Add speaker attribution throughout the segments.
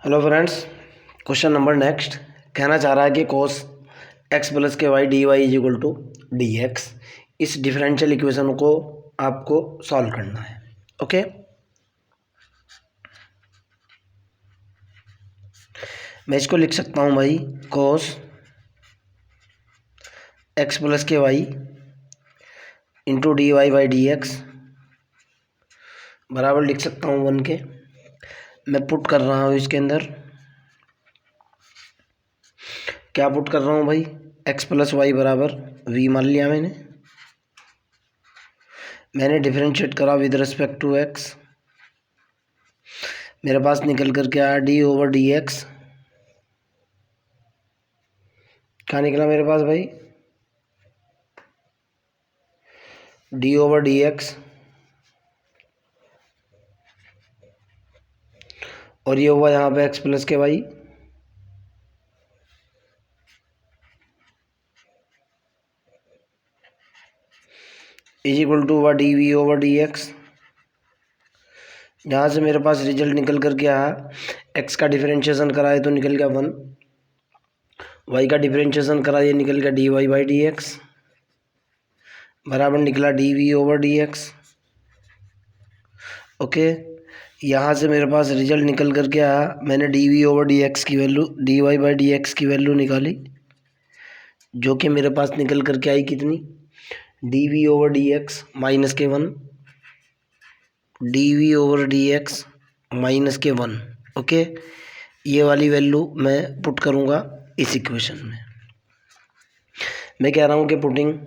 Speaker 1: Hello friends, question number next कहना चाह रहा है कि cos x प्लस के y d y is equal to d x. इस डिफरेंशियल इक्वेशन को आपको सॉल्व करना है। ओके, मैं इसको लिख सकता हूँ भाई cos x प्लस के y into d y by d x बराबर लिख सकता हूँ 1 के। मैं पुट कर रहा हूँ इसके अंदर, क्या पुट कर रहा हूँ भाई, x प्लस वाई बराबर v मान लिया मैंने डिफरेंशिएट करा विद रिस्पेक्ट टू x। मेरे पास निकल कर के आया डी ओवर डी एक्स। क्या निकला मेरे पास भाई, डी ओवर डी एक्स, और ये हुआ यहाँ पे x प्लस के वाई इज इक्वल टू हुआ d v over d x. यहाँ से मेरे पास रिजल्ट निकल कर के आया, x का डिफरेंशिएशन कराए तो निकल गया 1, y का डिफरेंशिएशन कराए निकल गया d y by d x बराबर निकला d v over d x. Okay, यहाँ से मेरे पास रिजल्ट निकल कर के आया, मैंने d v over d x की value d y by d x की वैल्यू निकाली, जो कि मेरे पास निकल कर के आई कितनी, d v over d x minus के 1, d v over d x minus के 1। ओके, ये वाली वैल्यू मैं पुट करूँगा इस इक्वेशन में। मैं कह रहा हूँ कि putting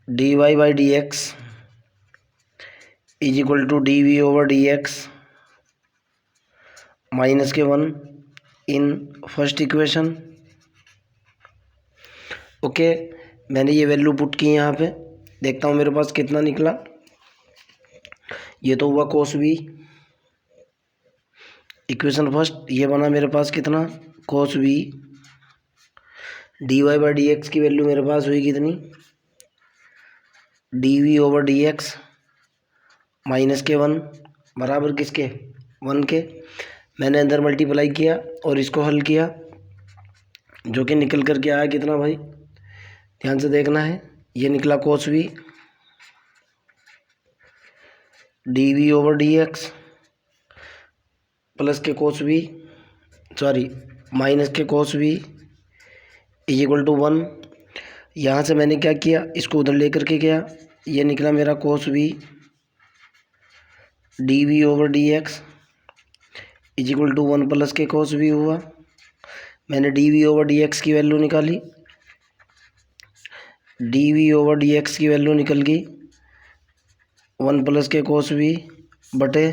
Speaker 1: d y by d x is equal to d v over d x minus के 1 इन फर्स्ट इक्वेशन। ओके, मैंने ये वैल्यू पुट की यहाँ पे, देखता हूँ मेरे पास कितना निकला। ये तो हुआ कोस वी, इक्वेशन फर्स्ट, ये बना मेरे पास कितना, cos v. D y by d x की वैल्यू मेरे पास हुई कितनी, d v over d x minus के 1 बराबर किसके, 1 के। मैंने अंदर मल्टीप्लाई किया और इसको हल किया, जो कि निकल कर के आया कितना भाई, ध्यान से देखना है, ये निकला cos v d v over d x plus के cos v, sorry minus k cos v is equal to 1। यहाँ से मैंने क्या किया, इसको उधर लेकर के गया, ये निकला मेरा cos v d v over d x is equal to 1 plus के कोस वी हुआ। मैंने d v over d x की वैल्यू निकाली, d v over d x की वैल्यू निकल गई 1 प्लस के कोस वी बटे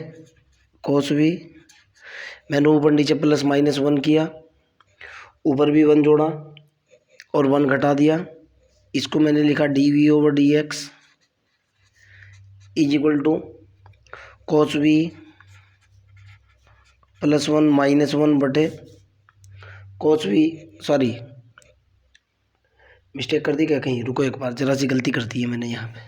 Speaker 1: कोस वी। मैंने ऊपर नीचे प्लस माइनस 1 किया, ऊपर भी 1 जोड़ा और 1 घटा दिया, इसको मैंने लिखा d v over d x is equal to cos v plus 1 minus 1 बटे कोस वी। सॉरी, मिस्टेक कर दी क्या कहीं, रुको एक बार, जरा सी गलती कर दी है मैंने यहाँ पे।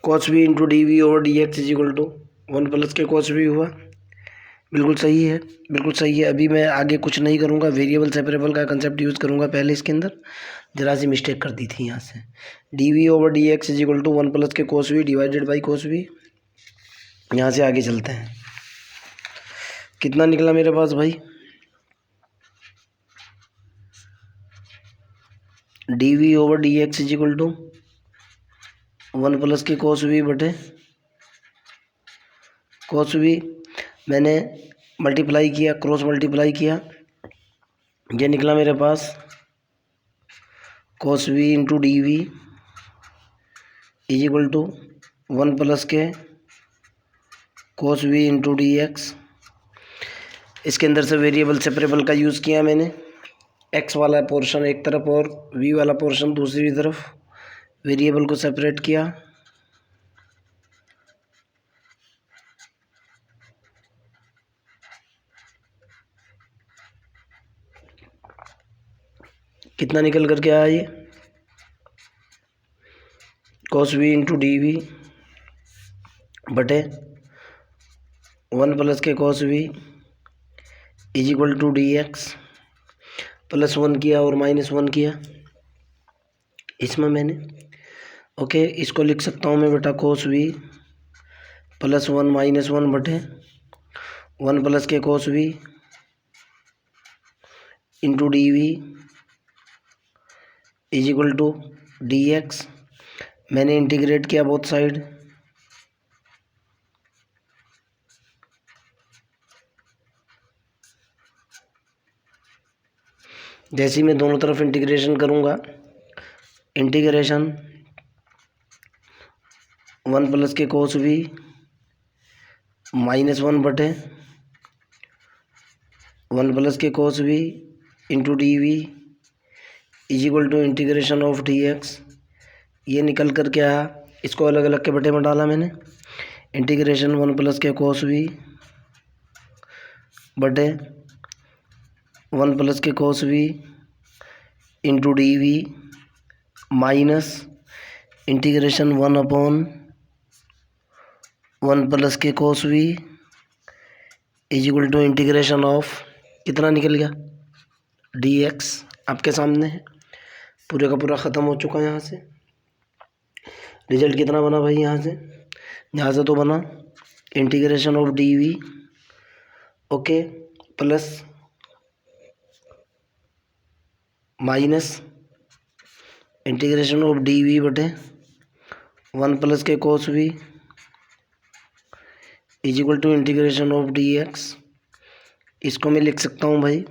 Speaker 1: Cos v into d v over d x is equal to 1 plus के कोस वी हुआ। बिल्कुल सही है, बिल्कुल सही है। अभी मैं आगे कुछ नहीं करूँगा, वेरिएबल सेपरेबल का कंसेप्ट यूज़ करूँगा पहले इसके अंदर, जरा सी मिस्टेक कर दी थी यहाँ से। D v over d x is equal to 1 plus के cos v divided by cos v. यहाँ से आगे चलते हैं, कितना निकला मेरे पास भाई, d v over d x is equal to 1 plus के कोस वी बटे कोस वी। मैंने मल्टीप्लाई किया, क्रॉस मल्टीप्लाई किया, ये निकला मेरे पास cos v into d v is equal to 1 plus के cos v into d x. इसके अंदर से वेरिएबल सेपरेबल का यूज़ किया मैंने, एक्स वाला पोर्शन एक तरफ और वी वाला पोर्शन दूसरी तरफ, वेरिएबल को सेपरेट किया। कितना निकल करके आया ये, cos v into d v बटे 1 plus K cos v is equal to d x, plus 1 किया और माइनस 1 किया इसमें मैंने। ओके, इसको लिख सकता हूँ मैं बेटा cos v प्लस 1 माइनस 1 बटे 1 plus K cos v into d v is equal to d x. मैंने इंटीग्रेट किया बोथ साइड, जैसे ही मैं दोनों तरफ इंटीग्रेशन करूँगा, integration 1 plus K cos v minus 1 बटे 1 plus K cos v into d v is equal to integration of d x. ये निकल कर के आया, इसको अलग अलग के बटे में डाला मैंने। Integration 1 plus K cos v बटे 1 plus K cos v into d v minus integration 1 upon 1 plus K cos v is equal to integration of, कितना निकल गया, डी एक्स आपके सामने है, पूरे का पूरा ख़त्म हो चुका है। यहाँ से रिजल्ट कितना बना भाई, यहाँ से तो बना integration of d v, okay, plus minus integration of d v बटे 1 plus K cos v is equal to integration of d x. इसको मैं लिख सकता हूँ भाई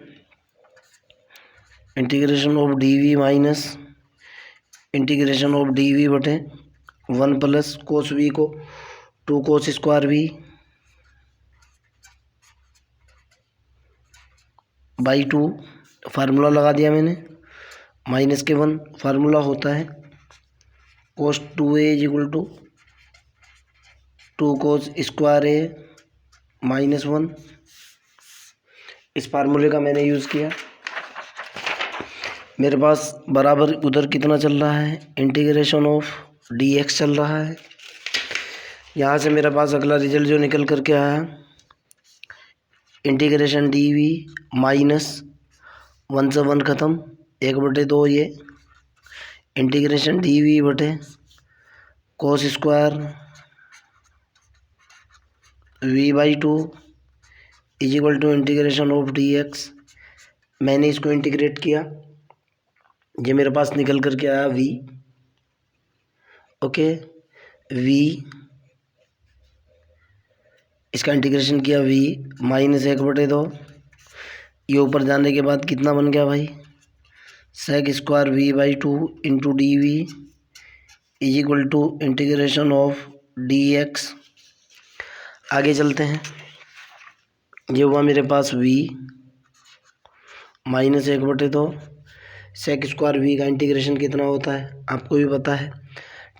Speaker 1: integration of d v minus integration of d v बटे 1 plus cos v को 2 cos square v by 2, formula लगा दिया मैंने, माइनस के 1 फार्मूला होता है cos 2a is equal to 2 cos square A minus 1। इस फार्मूले का मैंने यूज़ किया। मेरे पास बराबर उधर कितना चल रहा है, इंटीग्रेशन ऑफ डी एक्स चल रहा है। यहाँ से मेरे पास अगला रिजल्ट जो निकल करके आया, इंटीग्रेशन डी वी माइनस 1 से 1 ख़त्म, 1/2 ये इंटीग्रेशन डी वी बटे cos square v by 2 is equal to integration of d x. मैंने इसको इंटीग्रेट किया, ये मेरे पास निकल करके आया v, ओके, v, इसका इंटीग्रेशन किया v माइनस 1/2, ये ऊपर जाने के बाद कितना बन गया भाई, sec square v by 2 into d v is equal to integration of d x. आगे चलते हैं, ये हुआ मेरे पास v minus 1/2, sec square v का इंटीग्रेशन कितना होता है आपको भी पता है,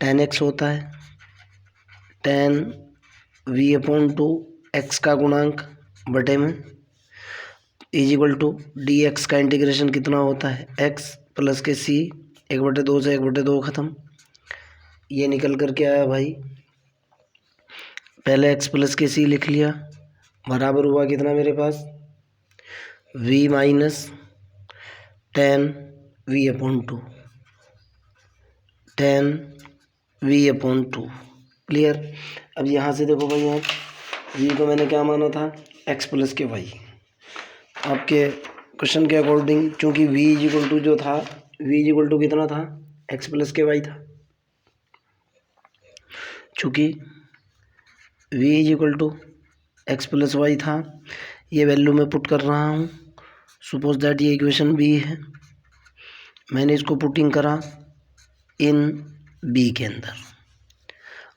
Speaker 1: tan x होता है, tan v अपॉन 2 x का गुणांक बटे में is equal to d x का इंटीग्रेशन कितना होता है, x प्लस के c, 1/2 से 1/2 ख़त्म, ये निकल करके आया भाई। पहले x प्लस के c लिख लिया, बराबर हुआ कितना मेरे पास, v minus tan v upon 2, tan v upon 2, clear. अब यहाँ से देखो भाई, यहाँ v को मैंने क्या माना था, x प्लस के y। आपके क्वेश्चन के अकॉर्डिंग चूँकि v इज इक्वल टू जो था, v इज इक्वल टू कितना था, x प्लस के y था, चूँकि v is equal to x plus y था, ये वैल्यू मैं पुट कर रहा हूँ। सपोज दैट ये इक्वेशन b है, मैंने इसको पुटिंग करा इन b के अंदर,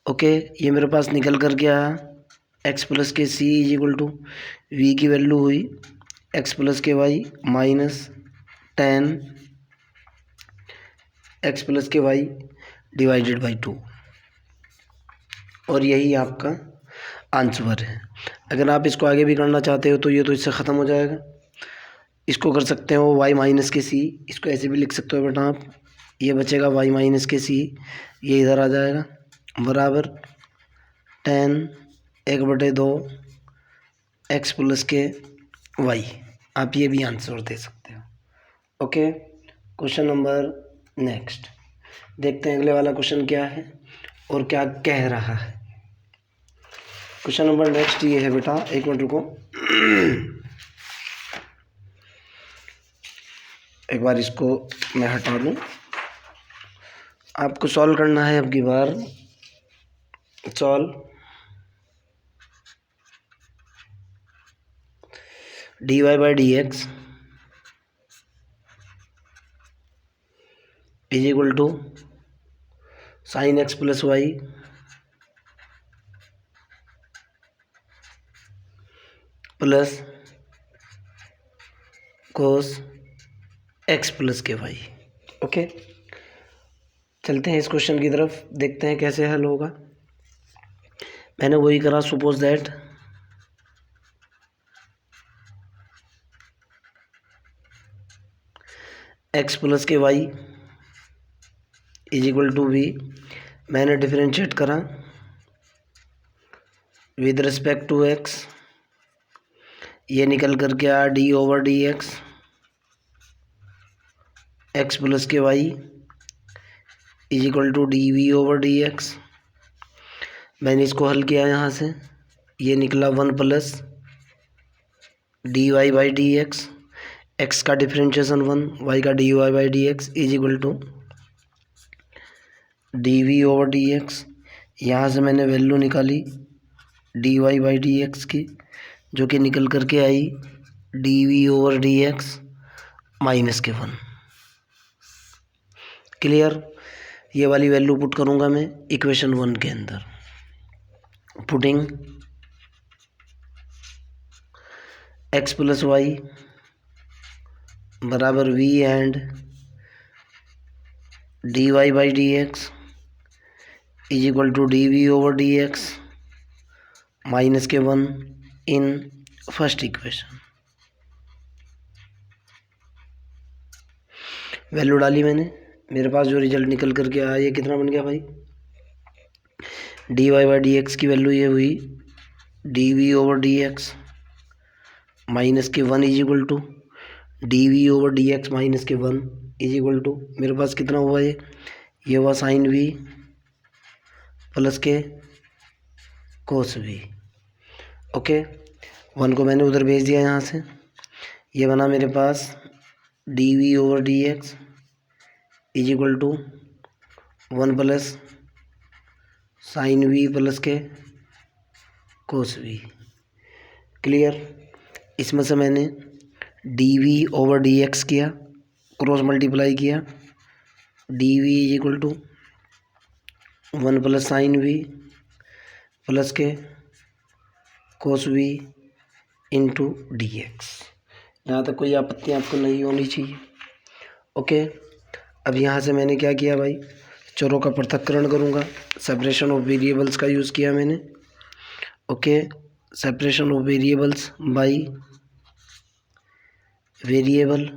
Speaker 1: ओके, ये मेरे पास निकल कर गया x प्लस के c is equal to v की वैल्यू हुई x प्लस के y minus tan x plus के y डिवाइडेड बाई 2, और यही आपका आंसर है। अगर आप इसको आगे भी करना चाहते हो तो ये तो इससे ख़त्म हो जाएगा, इसको कर सकते हो वाई माइनस के सी, इसको ऐसे भी लिख सकते हो बेटा आप। ये बचेगा वाई माइनस के सी, ये इधर आ जाएगा बराबर 10/2 एक्स प्लस के वाई। आप ये भी आंसर दे सकते हो। ओके, क्वेश्चन नंबर नेक्स्ट देखते हैं अगले वाला क्वेश्चन क्या है और क्या कह रहा है। क्वेश्चन नंबर नेक्स्ट ये है बेटा, एक मिनट रुको एक बार इसको मैं हटा लूँ। आपको सॉल्व करना है अब की बार। Solve dy by d x is equal to sine x plus y plus cos x plus के वाई। ओके, चलते हैं इस क्वेश्चन की तरफ, देखते हैं कैसे हल होगा। मैंने वही करा, सपोज दैट एक्स प्लस के y is equal to v. मैंने डिफरेंशिएट करा विद रिस्पेक्ट टू एक्स, ये निकल कर के आया d over d x plus के y is equal to d v over d x. मैंने इसको हल किया यहाँ से, ये निकला 1 plus d y by d x का डिफरेंशिएशन 1, वाई का d y by d x is equal to d v over d x. यहाँ से मैंने वैल्यू निकाली d y by d x की, जो कि निकल करके आई d v over d x minus के 1। क्लियर, ये वाली वैल्यू पुट करूँगा मैं इक्वेशन 1 के अंदर। पुटिंग एक्स प्लस वाई बराबर v and d y by d x is equal to d v over d x minus के 1 इन फर्स्ट इक्वेशन। वैल्यू डाली मैंने, मेरे पास जो रिजल्ट निकल करके आया ये कितना बन गया भाई, d y by d x की वैल्यू ये हुई d v over d x minus के 1 is equal to d v over d x minus के 1 इज इक्वल टू, मेरे पास कितना हुआ ये हुआ साइन वी प्लस के कोस वी। ओके, 1 को मैंने उधर भेज दिया यहाँ से, ये बना मेरे पास d v over d x is equal to 1 plus sine v plus के कोस वी। क्लियर, इसमें से मैंने d v over d x किया, क्रॉस मल्टीप्लाई किया, d v is equal to 1 plus sine v plus के cos v into d x. यहाँ तक कोई आपत्ति आपको नहीं होनी चाहिए। ओके, अब यहाँ से मैंने क्या किया भाई, चरों का पृथक्करण करूँगा, सेपरेशन ऑफ वेरिएबल्स का यूज़ किया मैंने। Okay, separation of variables by variable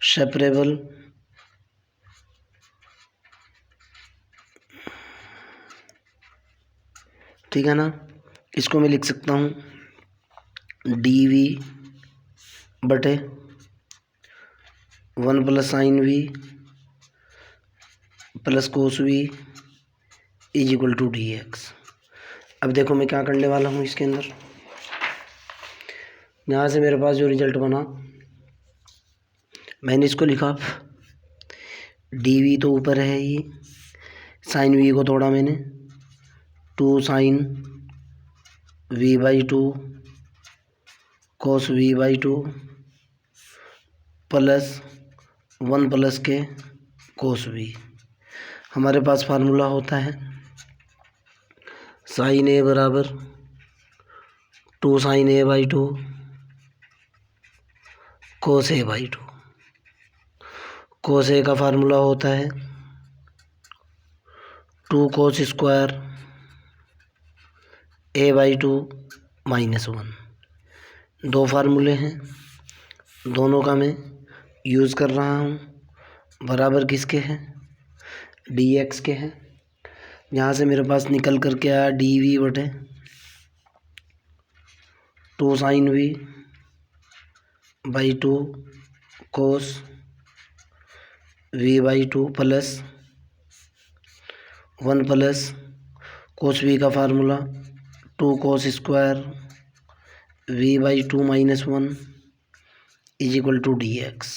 Speaker 1: separable ठीक है ना। इसको मैं लिख सकता हूँ डी वी बटे 1 plus sine v plus cos v is equal to d x. अब देखो मैं क्या करने वाला हूँ इसके अंदर, यहाँ से मेरे पास जो रिजल्ट बना मैंने इसको लिखा डी वी तो ऊपर है ही, साइन वी को तोड़ा मैंने 2 sine v by 2 cos v by 2 plus 1 plus के कोस वी। हमारे पास फार्मूला होता है साइन ए बराबर 2 sine a by 2 cos a by 2। Cos a का फार्मूला होता है 2 कोस स्क्वायर ए बाई 2 -1। दो फार्मूले हैं, दोनों का मैं यूज़ कर रहा हूँ। बराबर किसके हैं? dx के हैं। यहाँ से मेरे पास निकल कर के आया dv बटे 2 sin v by 2 cos v by 2 plus 1 plus cos v का formula 2 cos square v by 2 minus 1 is equal to dx।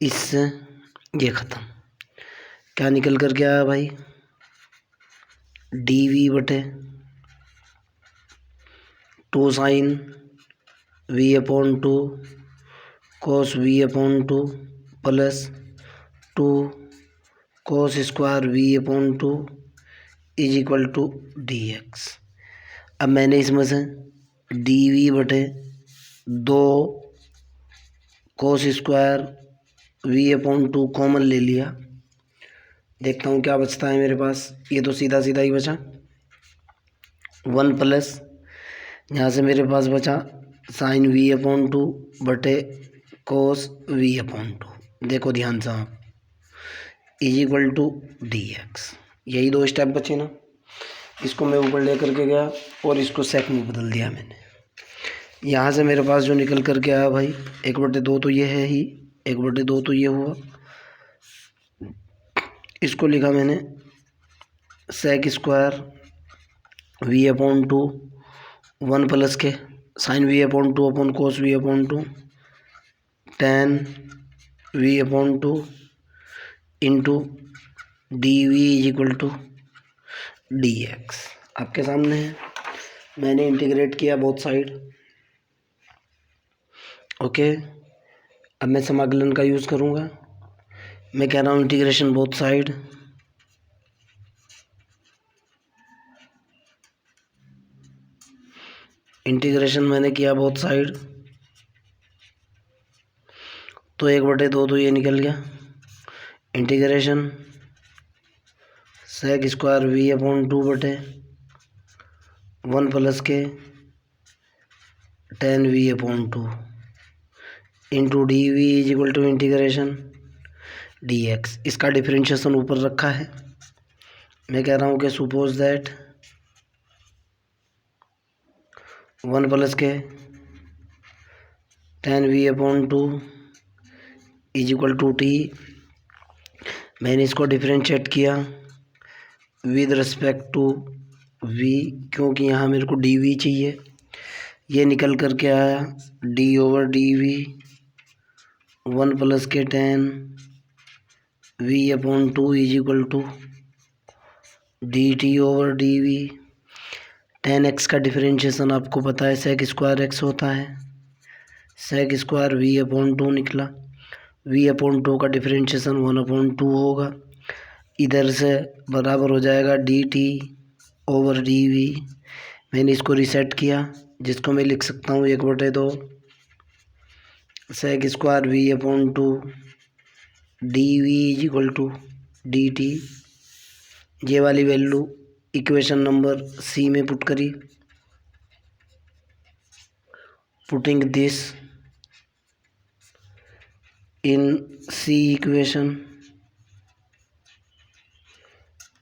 Speaker 1: इससे ये ख़त्म। क्या निकल कर के आया भाई? dv बटे 2 sin v upon 2 cos v upon 2 plus 2 cos square v upon 2 is equal to dx। अब मैंने इसमें से dv बटे 2 cos square v upon 2 common ले लिया। देखता हूँ क्या बचता है मेरे पास। ये तो सीधा सीधा ही बचा। 1 प्लस यहाँ से मेरे पास बचा साइन v अपॉन 2 बटे cos v अपॉन 2। देखो ध्यान से आप, इज इक्वल टू dx। यही दो स्टेप बचे ना। इसको मैं ऊपर ले करके गया और इसको सेक में बदल दिया मैंने। यहाँ से मेरे पास जो निकल करके आया भाई 1/2 तो ये है ही, 1/2 तो ये हुआ। इसको लिखा मैंने sec square v upon 2 1 plus k sine v upon 2 upon cos v upon 2 tan v upon 2 into d v is equal to d x. आपके सामने है, मैंने इंटीग्रेट किया बोथ साइड। ओके, अब मैं समाकलन का यूज़ करूँगा। मैं कह रहा हूँ इंटीग्रेशन बोथ साइड इंटीग्रेशन मैंने किया बोथ साइड, तो 1/2 तो ये निकल गया। Integration sec square v upon 2 बटे 1 प्लस के tan v upon 2 into d v is equal to integration d x. इसका डिफरेंशिएशन ऊपर रखा है। मैं कह रहा हूँ कि सपोज दैट 1 प्लस के tan v upon 2 is equal to t. मैंने इसको डिफरेंशिएट किया विद रिस्पेक्ट टू v, क्योंकि यहाँ मेरे को डी वी चाहिए। ये निकल कर के आया d over d v 1 plus के tan v upon 2 is equal to d t over d v. tan x का डिफरेंशिएशन आपको पता है सेक स्क्वायर x होता है। सेक स्क्वायर v अपॉन 2 निकला। v अपॉन 2 का डिफरेंशिएशन 1 अपॉन 2 होगा। इधर से बराबर हो जाएगा d t over d v. मैंने इसको रीसेट किया, जिसको मैं लिख सकता हूँ 1/2 sec square v upon 2 d v is equal to d t. ये वाली वैल्यू इक्वेशन नंबर सी में पुट करी। Putting this in c equation,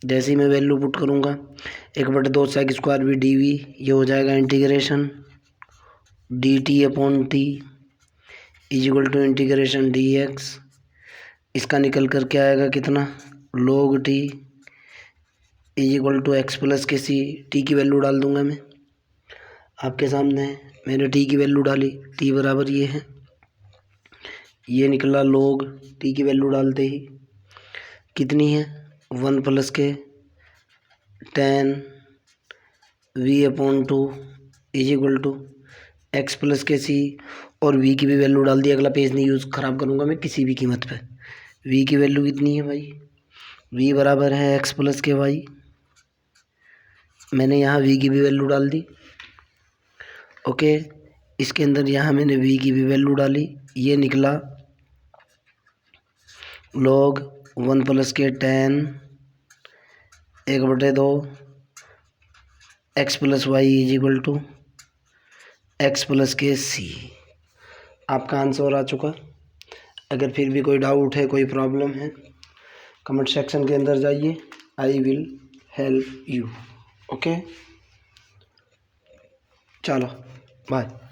Speaker 1: जैसे ही मैं वैल्यू पुट करूँगा 1/2 सेक स्क्वायर भी डी वी, ये हो जाएगा integration d t upon t is equal to integration d x. इसका निकल कर के आएगा कितना? log t is equal to x plus K C. T की वैल्यू डाल दूंगा मैं, आपके सामने मैंने टी की वैल्यू डाली। टी बराबर ये है, ये निकला log टी की वैल्यू डालते ही कितनी है? 1 प्लस के tan v upon 2 is equal to x plus K C. और v की भी वैल्यू डाल दी। अगला पेज नहीं यूज़ ख़राब करूँगा मैं किसी भी कीमत पे। v की वैल्यू कितनी है भाई? v बराबर है एक्स प्लस के वाई। मैंने यहाँ v की भी वैल्यू डाल दी। ओके, इसके अंदर यहाँ मैंने v की भी वैल्यू डाली। ये निकला log 1 प्लस के tan 1/2 x plus Y is equal to x plus K सी। आपका आंसर आ चुका। अगर फिर भी कोई डाउट है, कोई प्रॉब्लम है, कमेंट सेक्शन के अंदर जाइए, I will help you. Okay, चलो बाय।